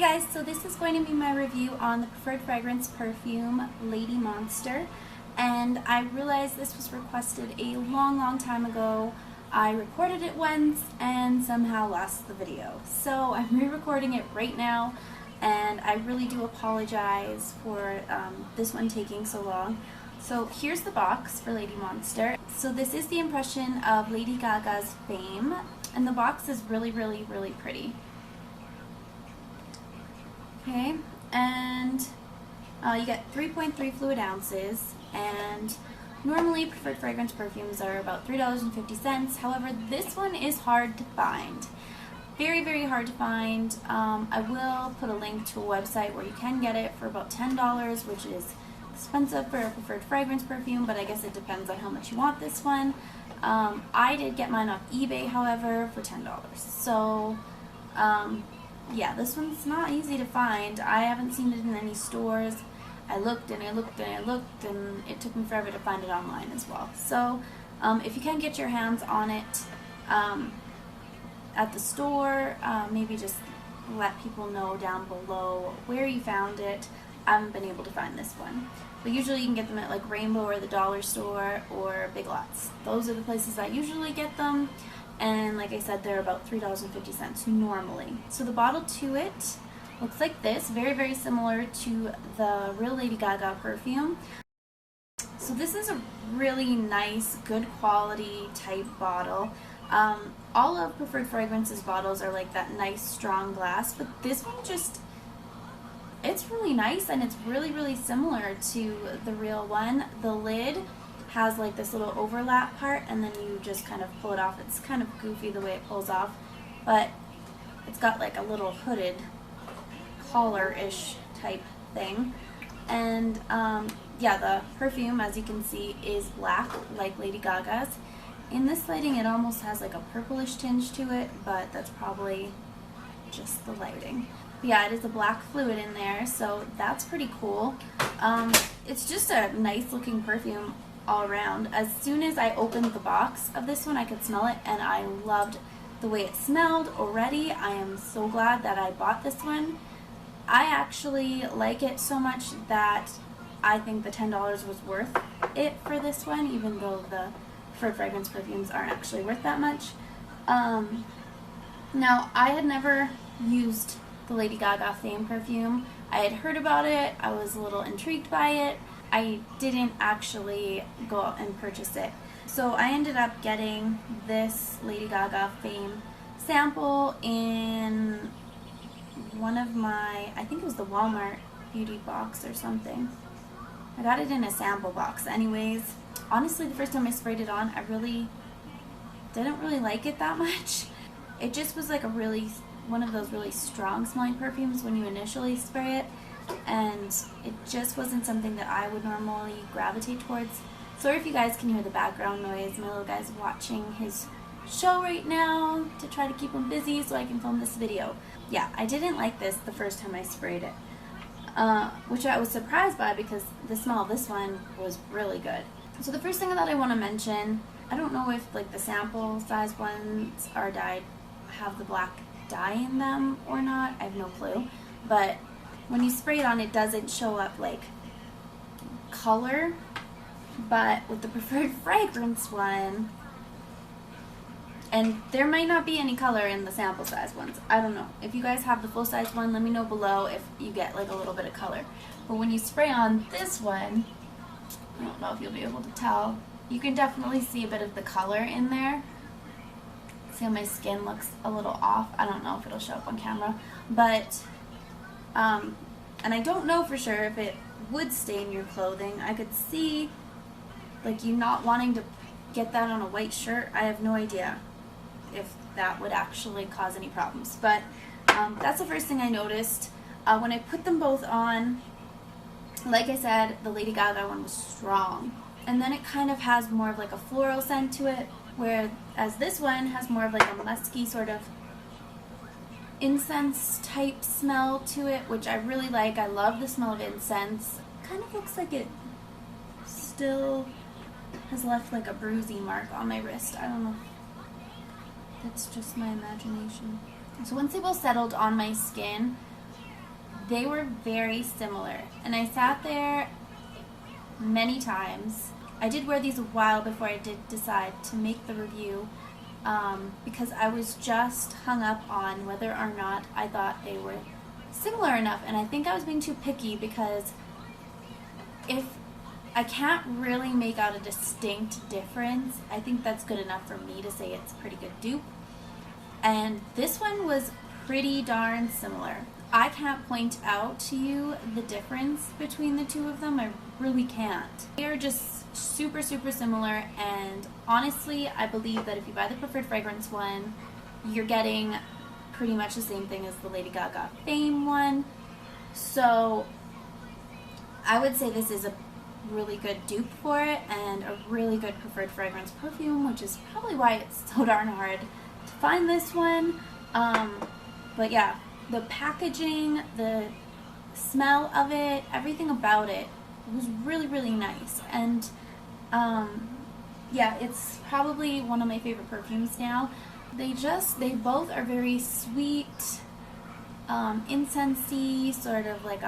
guys, so this is going to be my review on the Preferred Fragrance Perfume Lady Monster, and I realized this was requested a long time ago. I recorded it once and somehow lost the video, so I'm re-recording it right now, and I really do apologize for this one taking so long. So here's the box for Lady Monster. So this is the impression of Lady Gaga's Fame, and the box is really pretty. Okay, and you get 3.3 fluid ounces, and normally Preferred Fragrance perfumes are about $3.50. However, this one is hard to find. Very hard to find. I will put a link to a website where you can get it for about $10, which is expensive for a Preferred Fragrance perfume, but I guess it depends on how much you want this one. I did get mine off eBay, however, for $10. So, yeah, this one's not easy to find. I haven't seen it in any stores. I looked and I looked and I looked, and it took me forever to find it online as well. So, if you can get your hands on it at the store, maybe just let people know down below where you found it. I haven't been able to find this one. But usually you can get them at like Rainbow or the Dollar Store or Big Lots. Those are the places I usually get them. And like I said, they're about $3.50 normally. So the bottle to it looks like this, very similar to the real Lady Gaga perfume. So this is a really nice, good quality type bottle. All of Preferred Fragrance's bottles are like that nice, strong glass, but this one just, it's really nice, and it's really similar to the real one. The lid has like this little overlap part, and then you just kind of pull it off. It's kind of goofy the way it pulls off, but it's got like a little hooded collar-ish type thing. And yeah, the perfume, as you can see, is black like Lady Gaga's. In this lighting it almost has like a purplish tinge to it, but that's probably just the lighting. But yeah, it is a black fluid in there, so that's pretty cool. It's just a nice looking perfume all around. As soon as I opened the box of this one, I could smell it, and I loved the way it smelled already. I am so glad that I bought this one. I actually like it so much that I think the $10 was worth it for this one, even though the Preferred Fragrance perfumes aren't actually worth that much. Now, I had never used the Lady Gaga Fame perfume. I had heard about it. I was a little intrigued by it. I didn't actually go out and purchase it. So I ended up getting this Lady Gaga Fame sample in one of my, I think it was the Walmart beauty box or something. I got it in a sample box. Anyways, honestly, the first time I sprayed it on, I didn't really like it that much. It just was like one of those really strong smelling perfumes when you initially spray it, and it just wasn't something that I would normally gravitate towards. Sorry if you guys can hear the background noise. My little guy's watching his show right now to try to keep him busy so I can film this video. Yeah, I didn't like this the first time I sprayed it, which I was surprised by because the smell of this one was really good. So the first thing that I want to mention, I don't know if like the sample size ones are dyed, have the black dye in them or not. I have no clue. But when you spray it on, it doesn't show up like color. But with the Preferred Fragrance one, and there might not be any color in the sample size ones. I don't know. If you guys have the full size one, let me know below if you get like a little bit of color. But when you spray on this one, I don't know if you'll be able to tell. You can definitely see a bit of the color in there. See how my skin looks a little off? I don't know if it'll show up on camera. But, and I don't know for sure if it would stain your clothing. I could see, like, you not wanting to get that on a white shirt. I have no idea if that would actually cause any problems. But that's the first thing I noticed. When I put them both on, like I said, the Lady Gaga one was strong. And then it kind of has more of like a floral scent to it, whereas this one has more of like a musky sort of incense type smell to it, which I really like. I love the smell of incense. Kind of looks like it still has left like a bruising mark on my wrist. I don't know. That's just my imagination. So once they both settled on my skin, they were very similar. And I sat there many times. I did wear these a while before I did decide to make the review, because I was just hung up on whether or not I thought they were similar enough. And I think I was being too picky, because if I can't really make out a distinct difference, I think that's good enough for me to say it's a pretty good dupe. And this one was pretty darn similar. I can't point out to you the difference between the two of them. I really can't. They are just super, super similar, and honestly, I believe that if you buy the Preferred Fragrance one, you're getting pretty much the same thing as the Lady Gaga Fame one. So I would say this is a really good dupe for it, and a really good Preferred Fragrance perfume, which is probably why it's so darn hard to find this one. But yeah, the packaging, the smell of it, everything about it was really, really nice. And yeah, it's probably one of my favorite perfumes now. They both are very sweet, incensey, sort of like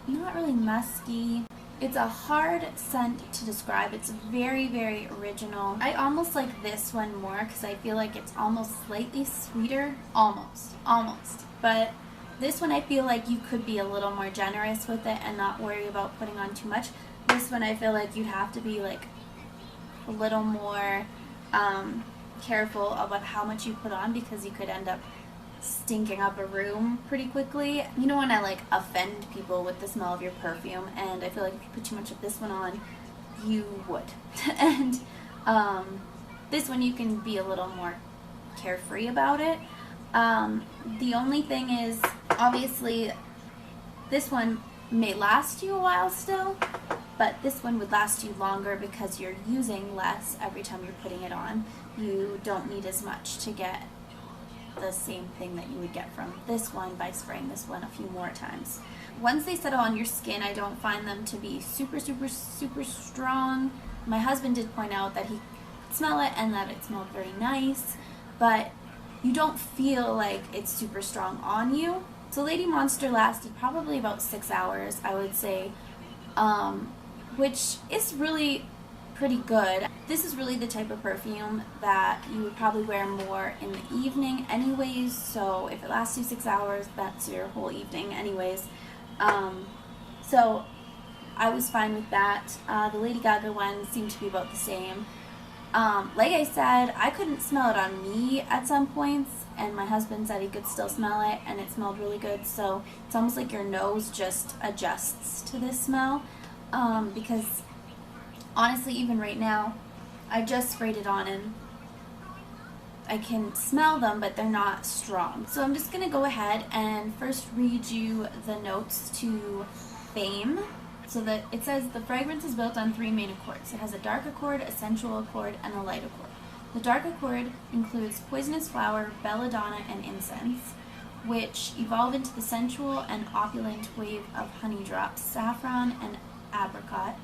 not really musky. It's a hard scent to describe. It's very, very original. I almost like this one more because I feel like it's almost slightly sweeter. Almost. But this one I feel like you could be a little more generous with it and not worry about putting on too much. This one I feel like you'd have to be like a little more careful about how much you put on, because you could end up stinking up a room pretty quickly. You don't want to like offend people with the smell of your perfume, and I feel like if you put too much of this one on, you would. And this one you can be a little more carefree about it. The only thing is, obviously, this one may last you a while still, but this one would last you longer because you're using less every time you're putting it on. You don't need as much to get the same thing that you would get from this one by spraying this one a few more times. Once they settle on your skin, I don't find them to be super, super, super strong. My husband did point out that he could smell it and that it smelled very nice, but you don't feel like it's super strong on you. So Lady Monster lasted probably about 6 hours, I would say, which is really pretty good. This is really the type of perfume that you would probably wear more in the evening anyways, so if it lasts you 6 hours, that's your whole evening anyways. So I was fine with that. The Lady Gaga one seemed to be about the same. Like I said, I couldn't smell it on me at some points, and my husband said he could still smell it, and it smelled really good. So it's almost like your nose just adjusts to this smell, because honestly, even right now, I just sprayed it on and I can smell them, but they're not strong. So I'm just going to go ahead and first read you the notes to Fame. So that it says the fragrance is built on 3 main accords. It has a dark accord, a sensual accord, and a light accord. The dark accord includes poisonous flower, belladonna, and incense, which evolve into the sensual and opulent wave of honey drops, saffron, and apricot,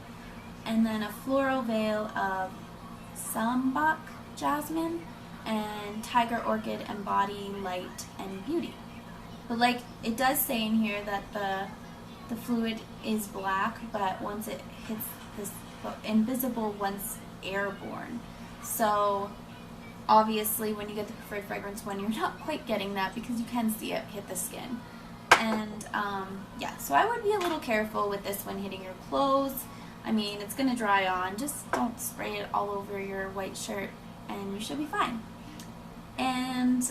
and then a floral veil of sambach, jasmine, and tiger orchid embodying light and beauty. But like it does say in here that the fluid is black, but once it hits this invisible once airborne. So obviously when you get the Preferred Fragrance one, you're not quite getting that because you can see it hit the skin. And yeah, so I would be a little careful with this one hitting your clothes. I mean, it's going to dry on. Just don't spray it all over your white shirt and you should be fine. And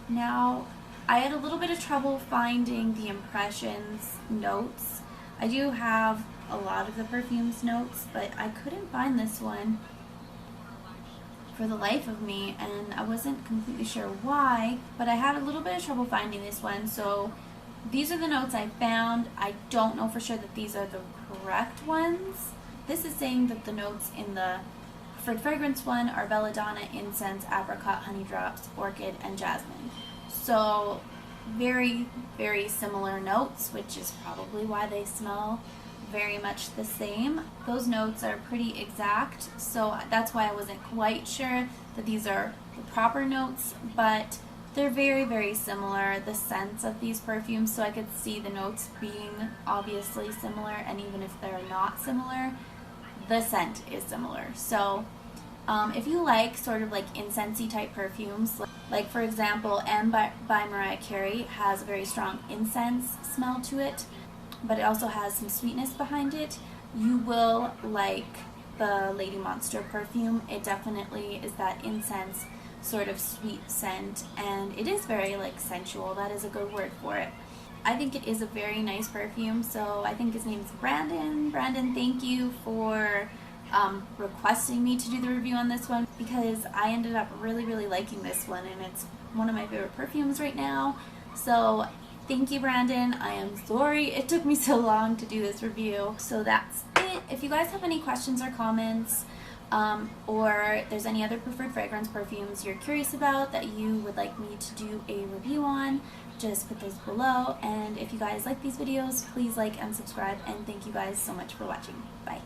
now I had a little bit of trouble finding the Impressions notes. I do have a lot of the Perfumes notes, but I couldn't find this one for the life of me, and I wasn't completely sure why, but I had a little bit of trouble finding this one. So these are the notes I found. I don't know for sure that these are the correct ones. This is saying that the notes in the Preferred Fragrance one are belladonna, incense, apricot, honey drops, orchid, and jasmine. So very, very similar notes, which is probably why they smell very much the same. Those notes are pretty exact, so that's why I wasn't quite sure that these are the proper notes, but They're very, very similar, the scents of these perfumes, so I could see the notes being obviously similar, and even if they're not similar, the scent is similar. So if you like sort of like incensey type perfumes, like for example, M by Mariah Carey has a very strong incense smell to it, but it also has some sweetness behind it, you will like the Lady Monster perfume. It definitely is that incense sort of sweet scent, and it is very like sensual. That is a good word for it. I think it is a very nice perfume, so I think his name is Brandon. Brandon, thank you for requesting me to do the review on this one, because I ended up really, really liking this one, and it's one of my favorite perfumes right now. So thank you, Brandon. I am sorry it took me so long to do this review. So that's it. If you guys have any questions or comments, or there's any other preferred fragrance perfumes you're curious about that you would like me to do a review on, just put those below. And if you guys like these videos, please like and subscribe, and thank you guys so much for watching. Bye.